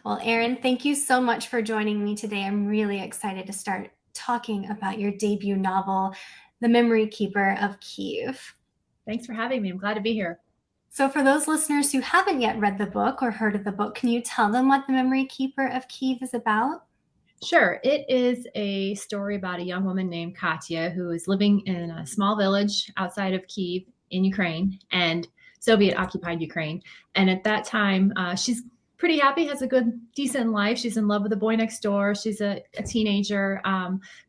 Well, Erin, thank you so much for joining me today. I'm really excited to start talking about your debut novel, The Memory Keeper of Kyiv. Thanks for having me. I'm glad to be here. So for those listeners who haven't yet read the book or heard of the book, can you tell them what The Memory Keeper of Kyiv is about? Sure. It is a story about a young woman named Katya who is living in a small village outside of Kyiv in Ukraine and Soviet-occupied Ukraine. And at that time, she's pretty happy, has a good, decent life. She's in love with the boy next door. She's a teenager.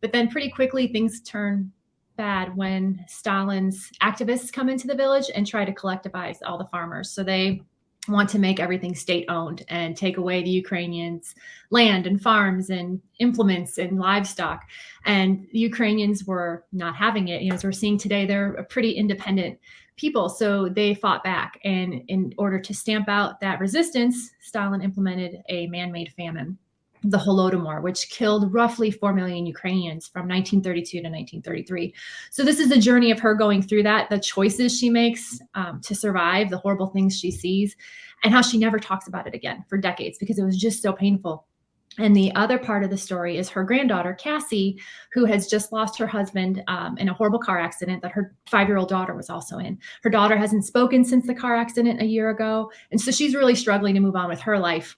But then pretty quickly, things turn bad when Stalin's activists come into the village and try to collectivize all the farmers. So they want to make everything state owned and take away the Ukrainians' land and farms and implements and livestock. And the Ukrainians were not having it. As we're seeing today, they're a pretty independent people. So they fought back. And in order to stamp out that resistance, Stalin implemented a man-made famine, the Holodomor, which killed roughly 4 million Ukrainians from 1932 to 1933. So this is the journey of her going through that, the choices she makes to survive, the horrible things she sees, and how she never talks about it again for decades because it was just so painful. And the other part of the story is her granddaughter, Cassie, who has just lost her husband in a horrible car accident that her 5-year-old daughter was also in. Her daughter hasn't spoken since the car accident a year ago. And so she's really struggling to move on with her life.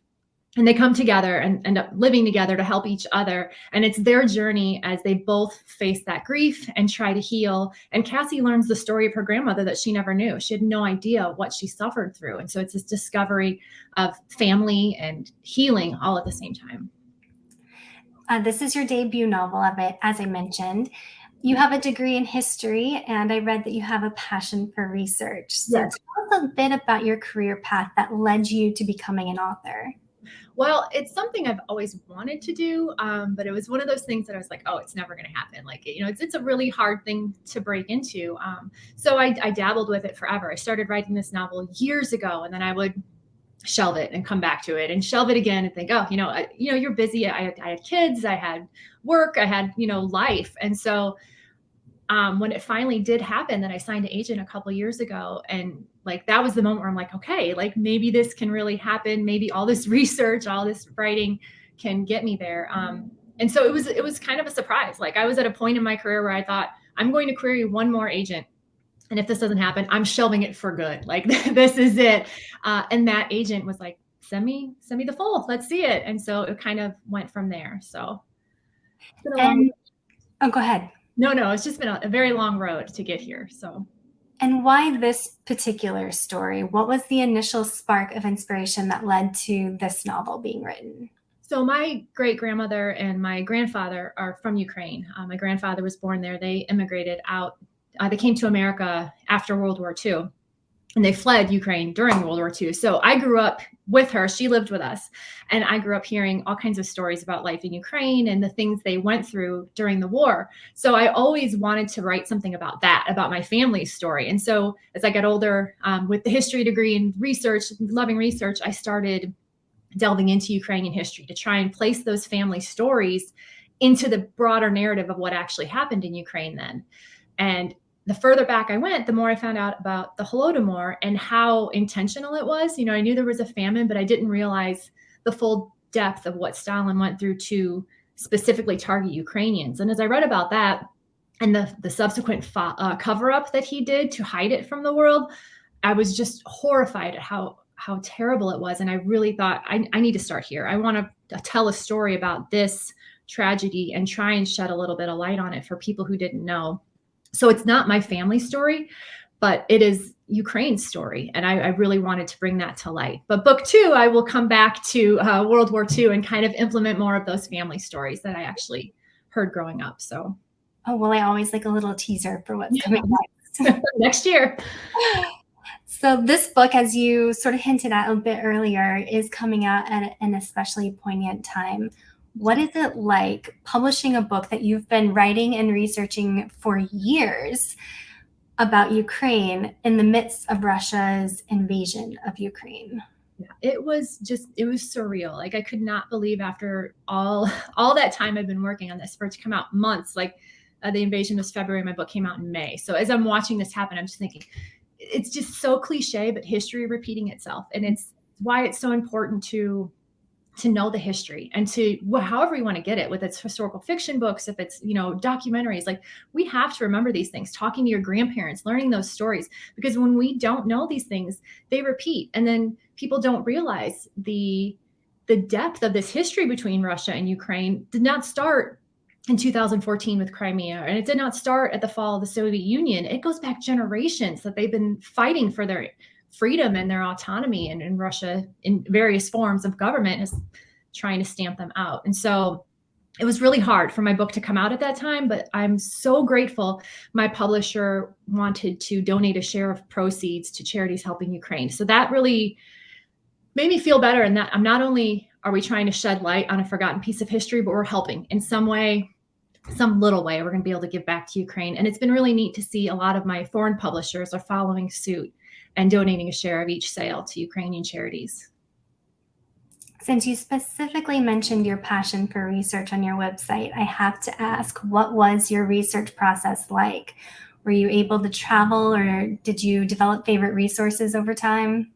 And they come together and end up living together to help each other. And it's their journey as they both face that grief and try to heal. And Cassie learns the story of her grandmother that she never knew. She had no idea what she suffered through. And so it's this discovery of family and healing all at the same time. This is your debut novel of it, as I mentioned. You have a degree in history, and I read that you have a passion for research. So Yes. tell us a bit about your career path that led you to becoming an author. Well, it's something I've always wanted to do, but it was one of those things that I was like, oh, it's never going to happen. Like, it's a really hard thing to break into. So I dabbled with it forever. I started writing this novel years ago, and then I would shelve it and come back to it and shelve it again and think, oh, you're busy. I had kids, I had work, I had, life. And so when it finally did happen that I signed an agent a couple years ago, and like that was the moment where I'm like, okay, like maybe this can really happen. Maybe all this research, all this writing can get me there. And so it was kind of a surprise. Like I was at a point in my career where I thought I'm going to query one more agent. And if this doesn't happen, I'm shelving it for good. Like this is it. And that agent was like, send me the full, let's see it. And so it kind of went from there. So it's been a long. Oh, go ahead. No, it's just been a very long road to get here. So. And why this particular story? What was the initial spark of inspiration that led to this novel being written? So my great-grandmother and my grandfather are from Ukraine. My grandfather was born there. They immigrated out. They came to America after World War II, and they fled Ukraine during World War II. So I grew up with her. She lived with us. And I grew up hearing all kinds of stories about life in Ukraine and the things they went through during the war. So I always wanted to write something about that, about my family's story. And so as I got older, with the history degree and research, loving research, I started delving into Ukrainian history to try and place those family stories into the broader narrative of what actually happened in Ukraine then. And the further back I went, the more I found out about the Holodomor and how intentional it was. I knew there was a famine, but I didn't realize the full depth of what Stalin went through to specifically target Ukrainians. And as I read about that and the subsequent cover-up that he did to hide it from the world, I was just horrified at how terrible it was. And I really thought, I need to start here. I want to tell a story about this tragedy and try and shed a little bit of light on it for people who didn't know. So it's not my family story, but it is Ukraine's story. And I really wanted to bring that to light. But book 2, I will come back to World War II and kind of implement more of those family stories that I actually heard growing up. So. Oh, well, I always like a little teaser for what's coming next. Next year. So this book, as you sort of hinted at a bit earlier, is coming out at an especially poignant time. What is it like publishing a book that you've been writing and researching for years about Ukraine in the midst of Russia's invasion of Ukraine? Yeah, it was surreal. Like I could not believe after all that time I've been working on this for it to come out months. Like the invasion was February, my book came out in May. So as I'm watching this happen, I'm just thinking, it's just so cliche, but history repeating itself. And it's why it's so important to to know the history and to, well, however you want to get it, whether it's historical fiction books, if it's, documentaries, like we have to remember these things, talking to your grandparents, learning those stories, because when we don't know these things, they repeat. And then people don't realize the depth of this history between Russia and Ukraine did not start in 2014 with Crimea, and it did not start at the fall of the Soviet Union. It goes back generations that they've been fighting for their freedom and their autonomy, and Russia in various forms of government is trying to stamp them out. And so it was really hard for my book to come out at that time, but I'm so grateful my publisher wanted to donate a share of proceeds to charities helping Ukraine. So that really made me feel better, and that I'm not only are we trying to shed light on a forgotten piece of history, but we're helping in some way, some little way. We're going to be able to give back to Ukraine. And it's been really neat to see a lot of my foreign publishers are following suit and donating a share of each sale to Ukrainian charities. Since you specifically mentioned your passion for research on your website, I have to ask, what was your research process like? Were you able to travel, or did you develop favorite resources over time?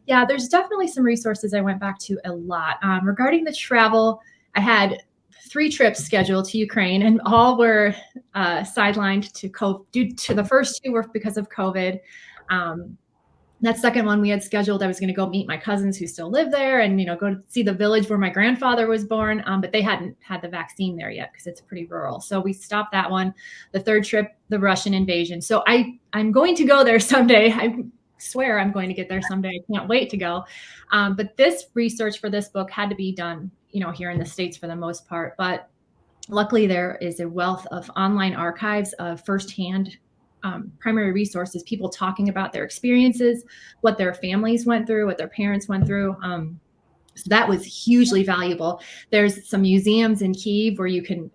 Yeah, there's definitely some resources I went back to a lot. Regarding the travel, I had 3 trips scheduled to Ukraine, and all were sidelined to COVID. Due to the first 2 were because of COVID. That second one we had scheduled, I was going to go meet my cousins who still live there and, go to see the village where my grandfather was born. But they hadn't had the vaccine there yet because it's pretty rural. So we stopped that one. The third trip, the Russian invasion. So I'm going to go there someday. I swear I'm going to get there someday. I can't wait to go. But this research for this book had to be done, here in the States for the most part. But luckily there is a wealth of online archives of firsthand primary resources, people talking about their experiences, what their families went through, what their parents went through. So that was hugely valuable. There's some museums in Kyiv where you can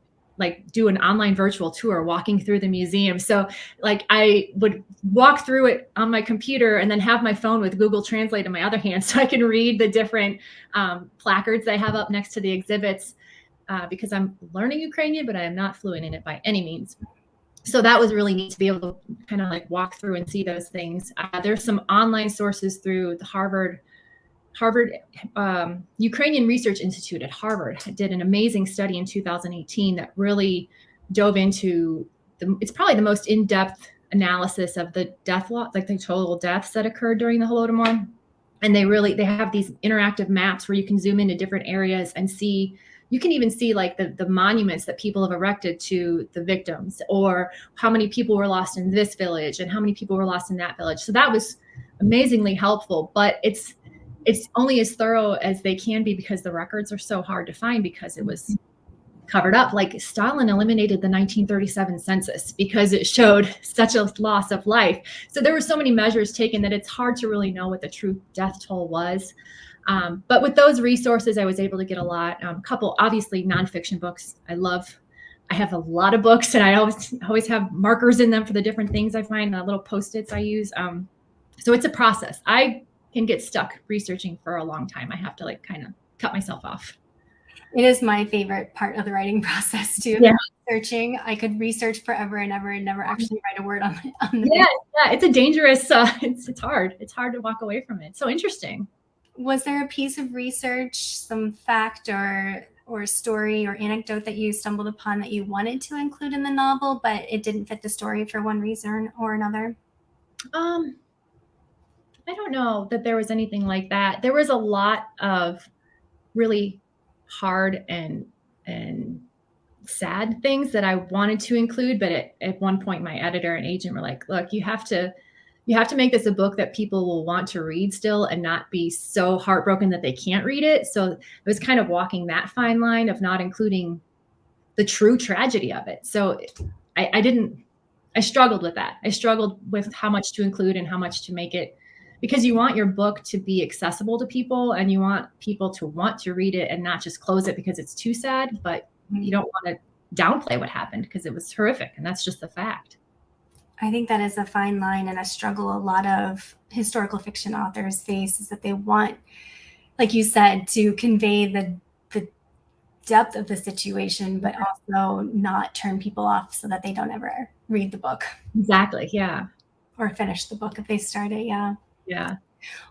do an online virtual tour walking through the museum. So I would walk through it on my computer and then have my phone with Google Translate in my other hand so I can read the different placards they have up next to the exhibits because I'm learning Ukrainian, but I am not fluent in it by any means. So that was really neat to be able to kind of walk through and see those things. There's some online sources through the Harvard Ukrainian Research Institute at Harvard did an amazing study in 2018 that really dove into it's probably the most in-depth analysis of the death law, the total deaths that occurred during the Holodomor. And they have these interactive maps where you can zoom into different areas and see. You can even see the monuments that people have erected to the victims, or how many people were lost in this village and how many people were lost in that village. So that was amazingly helpful, but it's only as thorough as they can be because the records are so hard to find because it was covered up. Stalin eliminated the 1937 census because it showed such a loss of life. So there were so many measures taken that it's hard to really know what the true death toll was. But with those resources, I was able to get a lot. Couple, obviously, nonfiction books. I have a lot of books, and I always have markers in them for the different things I find, little Post-its I use. So it's a process. I can get stuck researching for a long time. I have to kind of cut myself off. It is my favorite part of the writing process too. Yeah. Researching, I could research forever and ever and never actually write a word on the Yeah, it's a dangerous. It's hard. It's hard to walk away from it. It's so interesting. Was there a piece of research, some fact or story or anecdote that you stumbled upon that you wanted to include in the novel, but it didn't fit the story for one reason or another? I don't know that there was anything like that. There was a lot of really hard and sad things that I wanted to include, but at one point my editor and agent were like, look, you have to make this a book that people will want to read still and not be so heartbroken that they can't read it. So it was kind of walking that fine line of not including the true tragedy of it. So I struggled with that. I struggled with how much to include and how much to make it, because you want your book to be accessible to people and you want people to want to read it and not just close it because it's too sad, but you don't want to downplay what happened because it was horrific. And that's just the fact. I think that is a fine line and a struggle a lot of historical fiction authors face, is that they want, like you said, to convey the depth of the situation, but also not turn people off so that they don't ever read the book. Exactly. Yeah. Or finish the book if they start it. Yeah. Yeah.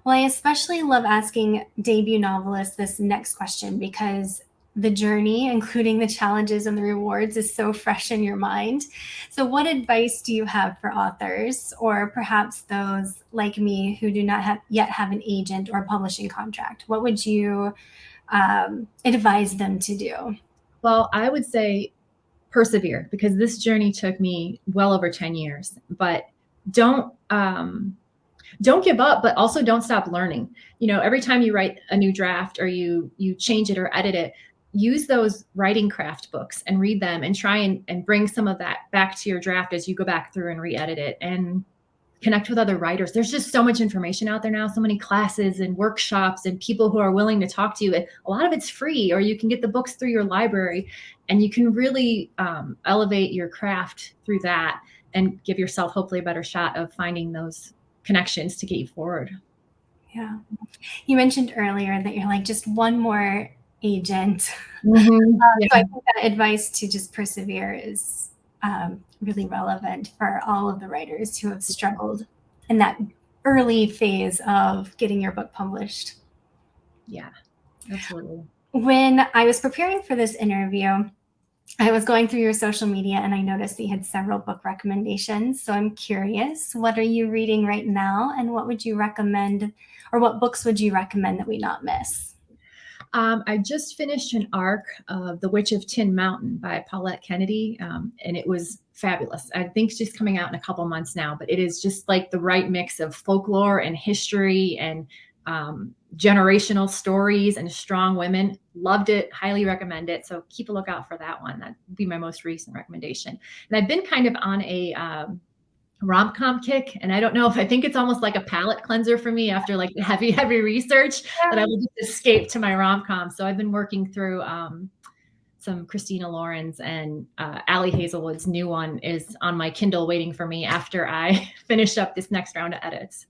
Well, I especially love asking debut novelists this next question because the journey, including the challenges and the rewards, is so fresh in your mind. So, what advice do you have for authors, or perhaps those like me who do not yet have an agent or publishing contract? What would you advise them to do? Well, I would say persevere, because this journey took me well over 10 years. But don't don't give up, but also don't stop learning. Every time you write a new draft or you change it or edit it, use those writing craft books and read them and try and bring some of that back to your draft as you go back through and re-edit it, and connect with other writers. There's just so much information out there now, so many classes and workshops and people who are willing to talk to you. A lot of it's free, or you can get the books through your library, and you can really elevate your craft through that and give yourself hopefully a better shot of finding those connections to get you forward. Yeah. You mentioned earlier that you're like, just one more agent. Mm-hmm. Yeah. So I think that advice to just persevere is really relevant for all of the writers who have struggled in that early phase of getting your book published. Yeah, absolutely. When I was preparing for this interview, I was going through your social media and I noticed that you had several book recommendations. So I'm curious, what are you reading right now, and what would you recommend, or what books would you recommend that we not miss? I just finished an arc of The Witch of Tin Mountain by Paulette Kennedy, and it was fabulous. I think she's coming out in a couple months now, but it is just like the right mix of folklore and history and generational stories and strong women. Loved it. Highly recommend it. So keep a lookout for that one. That'd be my most recent recommendation. And I've been kind of on a rom-com kick, and I don't know if I think it's almost like a palate cleanser for me after like heavy research, that I will just escape to my rom-com. So I've been working through some Christina Lauren's, and Allie Hazelwood's new one is on my Kindle waiting for me after I finish up this next round of edits.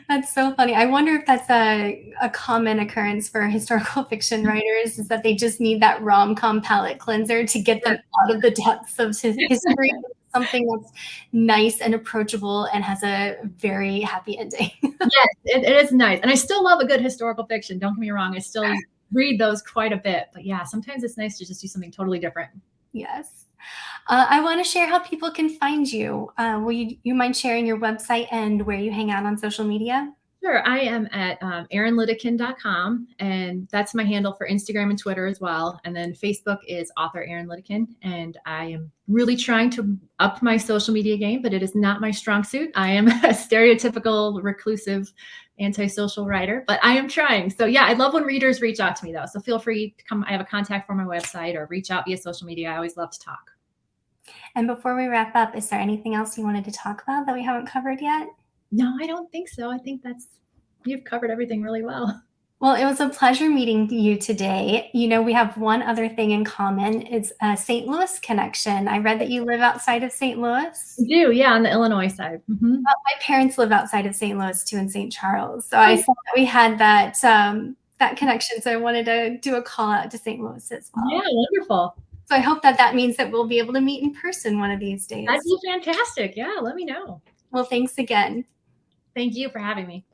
That's so funny. I wonder if that's a common occurrence for historical fiction writers, is that they just need that rom-com palate cleanser to get them out of the depths of history. Something that's nice and approachable and has a very happy ending. Yes, it is nice. And I still love a good historical fiction. Don't get me wrong. I still read those quite a bit. But yeah, sometimes it's nice to just do something totally different. Yes. I want to share how people can find you. Will you mind sharing your website and where you hang out on social media? Sure. I am at erinlitteken.com, and that's my handle for Instagram and Twitter as well. And then Facebook is author Erin Litteken. And I am really trying to up my social media game, but it is not my strong suit. I am a stereotypical, reclusive, antisocial writer, but I am trying. So yeah, I love when readers reach out to me though. So feel free to come. I have a contact for my website, or reach out via social media. I always love to talk. And before we wrap up, is there anything else you wanted to talk about that we haven't covered yet? No, I don't think so. I think you've covered everything really well. Well, it was a pleasure meeting you today. We have one other thing in common. It's a St. Louis connection. I read that you live outside of St. Louis. I do, yeah, on the Illinois side. Mm-hmm. Well, my parents live outside of St. Louis too, in St. Charles. So I saw that we had that connection. So I wanted to do a call out to St. Louis as well. Yeah, wonderful. So I hope that means that we'll be able to meet in person one of these days. That'd be fantastic. Yeah, let me know. Well, thanks again. Thank you for having me.